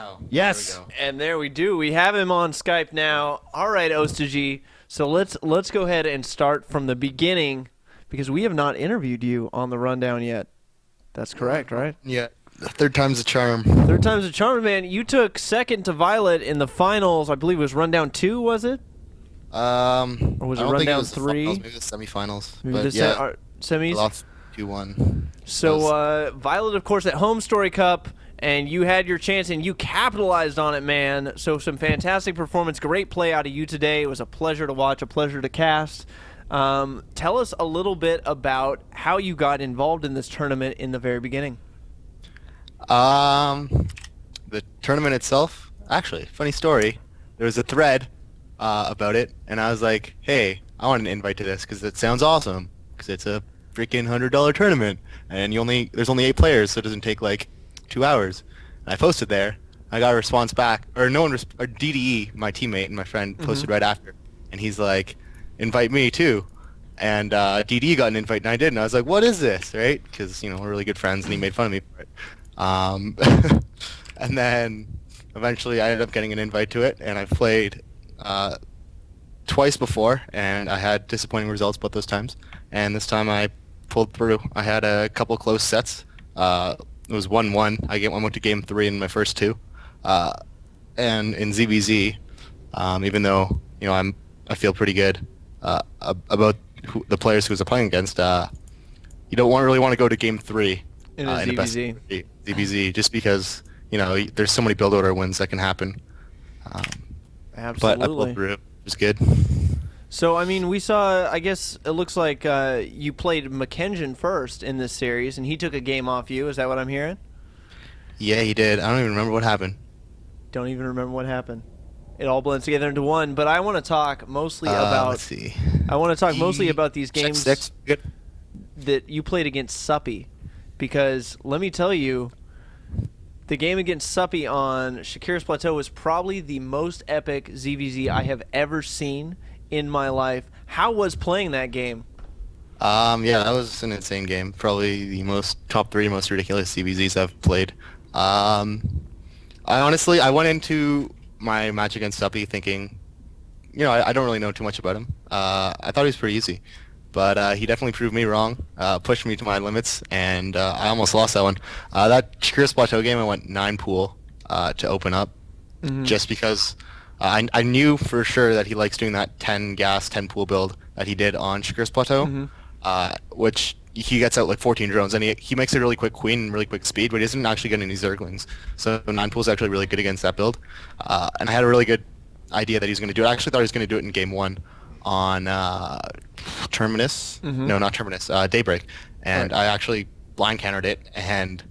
now. Yes. There we go. And there we do. We have him on Skype now. All right, Ostojiy. So let's go ahead and start from the beginning because we have not interviewed you on the rundown yet. That's correct, right? Yeah. Third time's a charm. Third time's a charm, man. You took second to Violet in the finals. I believe it was rundown 2, was it? Or was it I don't think rundown it was the 3? finals, maybe the semifinals. Maybe But the yeah, semis? lost 2-1. So Violet, of course, at HomeStory Cup, and you had your chance, and you capitalized on it, man. So some fantastic performance, great play out of you today. It was a pleasure to watch, a pleasure to cast. Tell us a little bit about how you got involved in this tournament in the very beginning. The tournament itself, actually, funny story. There was a thread about it, and I was like, hey, I want an invite to this because it sounds awesome. Because it's a freaking $100 tournament, and there's only 8 players, so it doesn't take like 2 hours. And I posted there. I got a response back, or DDE, my teammate and my friend, posted right after, and he's like, invite me too. And DDE got an invite, and I did, and I was like, what is this, right? Because we're really good friends, and he made fun of me for it. And then eventually I ended up getting an invite to it, and I played twice before, and I had disappointing results both those times. And this time I pulled through. I had a couple close sets. It was 1-1. I went to game 3 in my first 2. And in ZVZ, even though I feel pretty good about the players who I was playing against, you don't really want to go to game 3 In a in a best ZVZ. ZVZ just because there's so many build order wins that can happen. Absolutely. But I pulled through. It was good. So, I mean, we saw, I guess it looks like you played McKenjan first in this series, and he took a game off you. Is that what I'm hearing? Yeah, he did. I don't even remember what happened. Don't even remember what happened. It all blends together into one. But I want to talk mostly about. Let's see. I want to talk mostly about these Check games 6. Good. that you played against Suppy, because let me tell you, the game against Suppy on Shakira's Plateau was probably the most epic ZVZ I have ever seen in my life. How was playing that game? Yeah, that was an insane game. Probably the top 3 most ridiculous CBZs I've played. I went into my match against Suppy thinking, I don't really know too much about him. I thought he was pretty easy, but he definitely proved me wrong, pushed me to my limits, and I almost lost that one. That Shakira's Plateau game, I went 9 pool to open up, just because I knew for sure that he likes doing that 10 gas, 10 pool build that he did on Shakira's Plateau, which he gets out like 14 drones, and he makes a really quick queen and really quick speed, but he doesn't actually get any zerglings. So 9 pool is actually really good against that build. And I had a really good idea that he was going to do it. I actually thought he was going to do it in game 1 on Terminus. No, not Terminus. Daybreak. And I actually blind countered it, and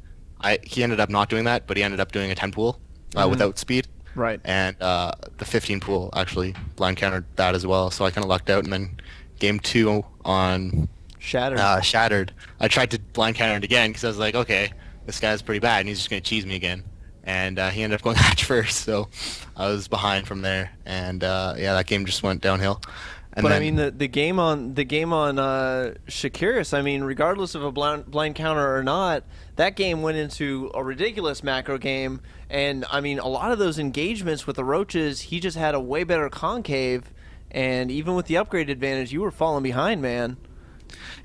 he ended up not doing that, but he ended up doing a 10 pool without speed. Right. And the 15 pool actually blind countered that as well, so I kind of lucked out. And then game 2 on Shattered, I tried to blind counter it again because I was like, okay, this guy's pretty bad, and he's just going to cheese me again. And he ended up going hatch first, so I was behind from there. And yeah, that game just went downhill. And But then, I mean, the game on Shakiris, I mean, regardless of a blind counter or not, that game went into a ridiculous macro game. And I mean, a lot of those engagements with the roaches, he just had a way better concave. And even with the upgrade advantage, you were falling behind, man.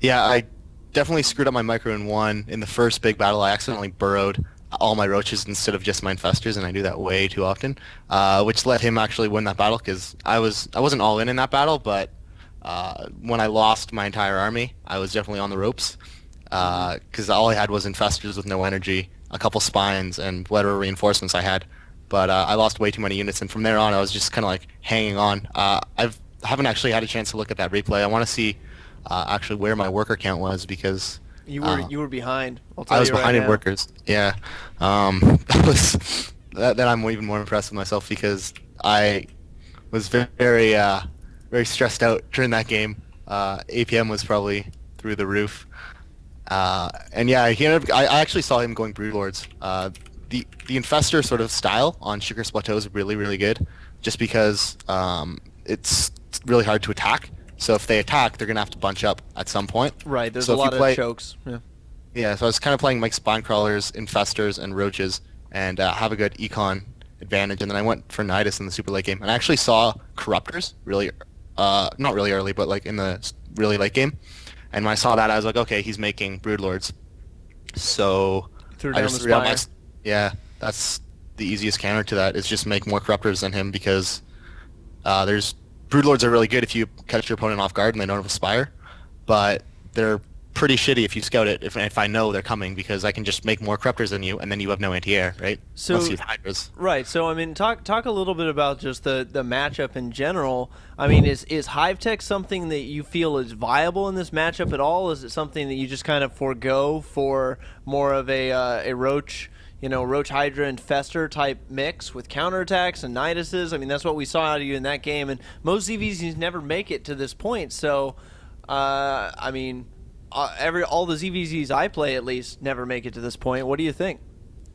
yeah, I definitely screwed up my micro in 1. In the first big battle, I accidentally burrowed all my roaches instead of just my infestors, and I do that way too often, which let him actually win that battle because I wasn't all in that battle, but when I lost my entire army, I was definitely on the ropes because all I had was infestors with no energy, a couple spines, and whatever reinforcements I had. But I lost way too many units, and from there on, I was just kind of like hanging on. I haven't actually had a chance to look at that replay. I want to see actually where my worker count was because You were behind. I'll tell I was you right behind in now. workers. Yeah, that I'm even more impressed with myself because I was very very stressed out during that game. APM was probably through the roof, and yeah, I actually saw him going Brood Lords. The Infestor sort of style on Shakira's Plateau is really, really good, just because it's really hard to attack. So if they attack, they're gonna have to bunch up at some point. Right, there's So a if you lot of play- chokes. Yeah. Yeah, so I was kind of playing like spine crawlers, infestors, and roaches, and have a good econ advantage, and then I went for Nidus in the super late game, and I actually saw Corruptors really, not really early, but like in the really late game. And when I saw that, I was like, okay, he's making Broodlords. So Threw I down just the threw down spire. yeah, that's the easiest counter to that is just make more Corruptors than him because there's Broodlords are really good if you catch your opponent off guard and they don't have a Spire, but they're pretty shitty if you scout it if I know they're coming because I can just make more Corruptors than you and then you have no anti-air, right? Unless So you have Hydras. right. So I mean, talk a little bit about just the matchup in general. I mean, is Hive Tech something that you feel is viable in this matchup at all? Is it something that you just kind of forego for more of a Roach, Roach Hydra and Fester type mix with counterattacks and Niduses? I mean, that's what we saw out of you in that game, and most ZVZs never make it to this point. So, I mean, all the ZVZs I play at least never make it to this point. What do you think?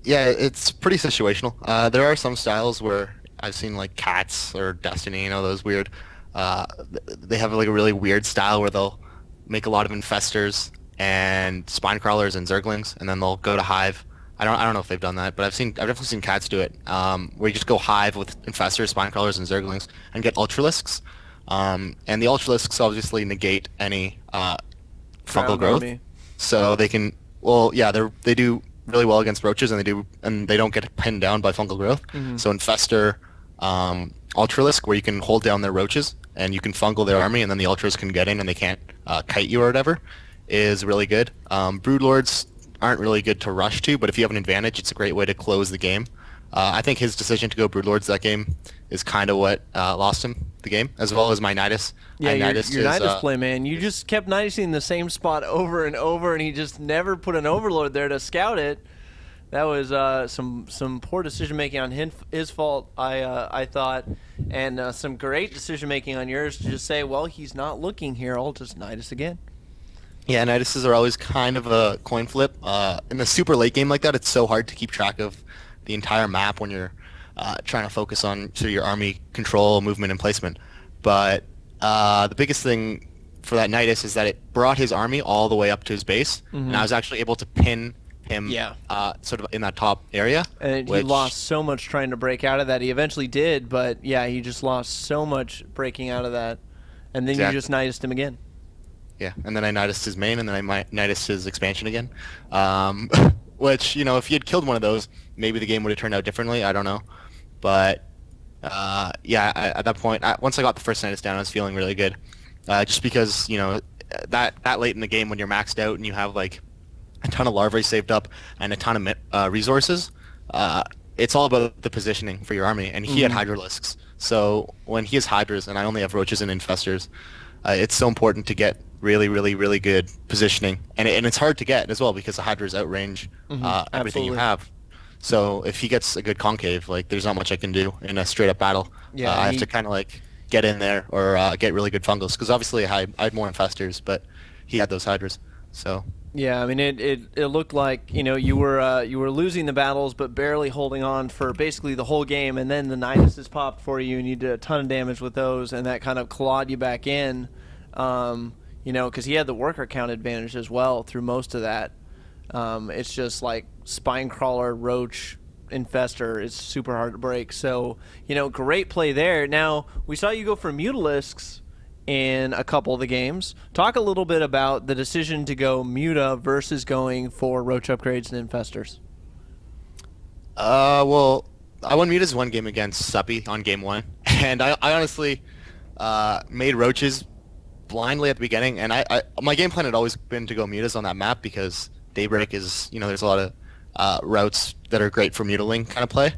Yeah, it's pretty situational. There are some styles where I've seen like Cats or Destiny, those weird. They have like a really weird style where they'll make a lot of infestors and spine crawlers and zerglings, and then they'll go to Hive. I don't know if they've done that, but I've definitely seen Cats do it. Where you just go Hive with infestors, spine crawlers, and zerglings, and get ultralisks. And the ultralisks obviously negate any fungal Ground growth, army. so they can. Well, yeah, they do really well against roaches, and they don't get pinned down by fungal growth. So infestor, ultralisk, where you can hold down their roaches and you can fungal their army, and then the ultras can get in and they can't kite you or whatever, is really good. Broodlords aren't really good to rush to, but if you have an advantage, it's a great way to close the game. I think his decision to go Broodlords that game is kind of what lost him the game, as well as my Nidus. Yeah, your Nidus is, Nidus play, man. You just kept Nidusing the same spot over and over, and he just never put an Overlord there to scout it. That was some poor decision making on his fault, I thought, and some great decision making on yours to just say, well, he's not looking here. I'll just Nidus again. Yeah, Niduses are always kind of a coin flip. In a super late game like that, it's so hard to keep track of the entire map when you're trying to focus on sort of your army control, movement, and placement. But the biggest thing for that Nidus is that it brought his army all the way up to his base, and I was actually able to pin him Yeah. sort of in that top area. And he which, lost so much trying to break out of that. He eventually did, but yeah, he just lost so much breaking out of that. And then you Exactly. just Nidused him again. Yeah, and then I Nidused his main, and then I Nidused his expansion again. Which, if he had killed one of those, maybe the game would have turned out differently. I don't know. But, yeah, at that point, once I got the first Nidus down, I was feeling really good. Just because, that late in the game when you're maxed out and you have, like, a ton of larvae saved up and a ton of resources, it's all about the positioning for your army. And he had Hydralisks. So when he has Hydras and I only have Roaches and Infestors, it's so important to get really, really, really good positioning. And it's hard to get as well because the Hydras outrange everything you absolutely. have. So if he gets a good concave, like there's not much I can do in a straight up battle. Yeah, I have to kind of like get in there or get really good fungals because obviously I had more Infestors, but he had those Hydras. So Yeah, I mean it looked like you were losing the battles but barely holding on for basically the whole game, and then the Niduses popped for you and you did a ton of damage with those, and that kind of clawed you back in, because he had the worker count advantage as well through most of that. It's just like spine crawler, roach, infestor. It's super hard to break. So great play there. Now we saw you go for Mutalisks in a couple of the games. Talk a little bit about the decision to go Muta versus going for roach upgrades and infestors. well, I won Muta's one game against Suppy on game one, and I honestly made Roaches blindly at the beginning, and my game plan had always been to go Mutas on that map because Daybreak is, there's a lot of routes that are great for Mutaling kind of play.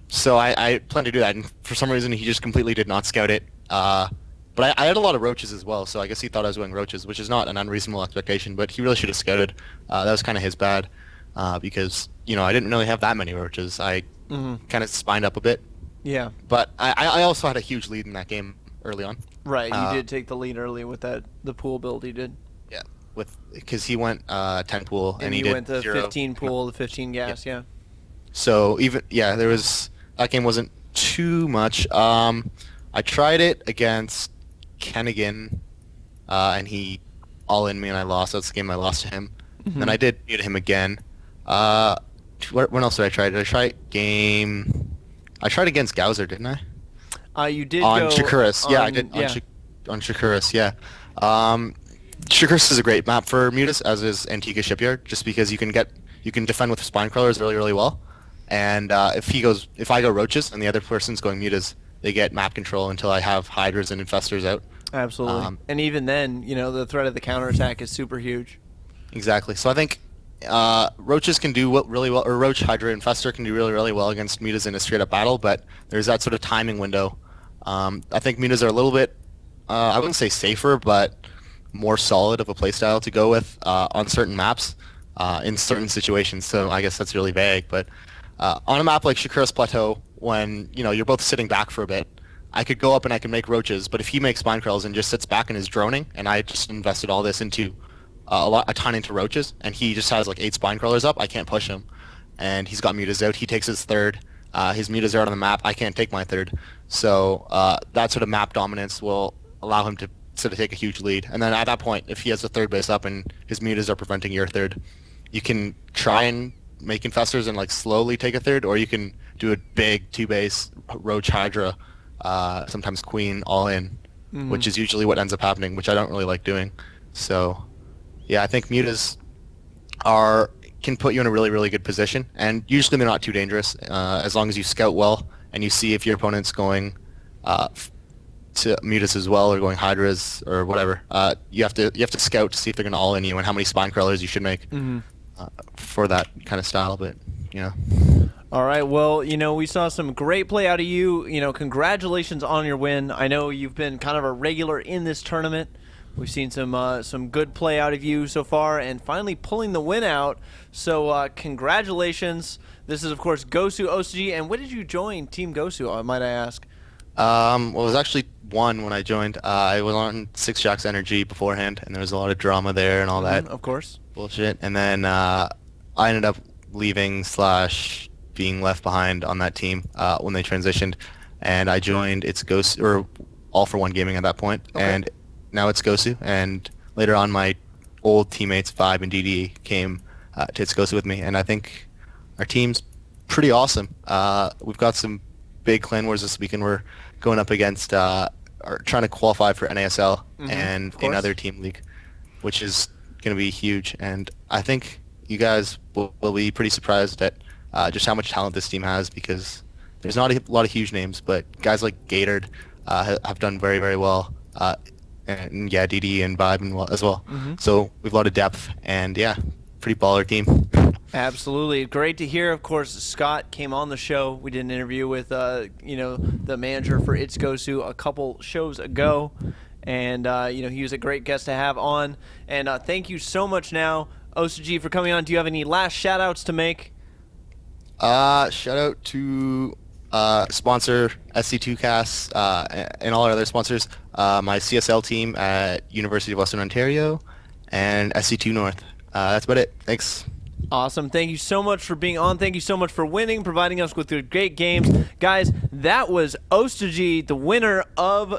So I planned to do that, and for some reason he just completely did not scout it. But I had a lot of Roaches as well, so I guess he thought I was going Roaches, which is not an unreasonable expectation, but he really should have scouted. That was kind of his bad, because, I didn't really have that many Roaches. I kind of spined up a bit. Yeah. But I also had a huge lead in that game early on. Right, you did take the lead early with the pool build he did. Yeah, because he went 10 pool and he you did went the 0. 15 pool, the 15 gas, yeah. So that game wasn't too much. I tried it against Kennigan, and he all in me and I lost. That's the game I lost to him. Then I did beat him again. When else did I try? Did I try game I tried against Gauser, didn't I? You did On go Shakuris. Yeah, I did yeah. On Shakuris, yeah. Shakuris is a great map for Mutas, as is Antigua Shipyard, just because you can defend with spine crawlers really, really well. And if I go roaches and the other person's going Mutas, they get map control until I have Hydras and Infestors out. Absolutely. And even then, the threat of the counterattack is super huge. Exactly. So I think roaches can do really well, or Roach, Hydra, Infestor can do really, really well against Mutas in a straight-up battle, but there's that sort of timing window. I think Mutas are a little bit, I wouldn't say safer, but more solid of a playstyle to go with on certain maps in certain situations. So I guess that's really vague, but on a map like Shakuris Plateau, when you're both sitting back for a bit, I could go up and I can make roaches, but if he makes spine crawls and just sits back and is droning, and I just invested all this into a ton into roaches, and he just has like 8 spine crawlers up, I can't push him, and he's got mutas out. He takes his third. His mutas are out on the map. I can't take my third. So that sort of map dominance will allow him to sort of take a huge lead. And then at that point, if he has a third base up and his mutas are preventing your third, you can try and make infestors and like slowly take a third, or you can do a big 2-base roach hydra, sometimes queen all in, which is usually what ends up happening, which I don't really like doing. So yeah, I think mutas can put you in a really, really good position, and usually they're not too dangerous as long as you scout well and you see if your opponent's going to mutas as well, or going hydras or whatever. You have to scout to see if they're going to all in you and how many spine crawlers you should make for that kind of style. But All right, well, we saw some great play out of you. Congratulations on your win. I know you've been kind of a regular in this tournament. We've seen some good play out of you so far, and finally pulling the win out. So congratulations. This is, of course, GoSuostojiy. And when did you join Team GoSu, might I ask? Well, it was actually 1 when I joined. I was on Six Jacks Energy beforehand, and there was a lot of drama there and all that. Of course. Bullshit. And then I ended up leaving / being left behind on that team when they transitioned, and I joined All for One Gaming at that point, and now it's Gosu. And later on, my old teammates Vibe and DD came to It's Gosu with me, and I think our team's pretty awesome. We've got some big clan wars this weekend. We're going up against or trying to qualify for NASL and another team league, which is going to be huge. And I think you guys will be pretty surprised at just how much talent this team has, because there's not a lot of huge names, but guys like Gatard have done very, very well. And yeah, DD and Vibe as well. So we've a lot of depth, and yeah, pretty baller team. Absolutely. Great to hear. Of course, Scott came on the show. We did an interview with, the manager for It's Gosu a couple shows ago. And, he was a great guest to have on. And thank you so much now, Ostojiy, for coming on. Do you have any last shout-outs to make? Shout out to sponsor SC2Cast and all our other sponsors, my CSL team at University of Western Ontario, and SC2 North. That's about it. Thanks. Awesome. Thank you so much for being on. Thank you so much for winning, providing us with great games. Guys, that was Ostojiy, the winner of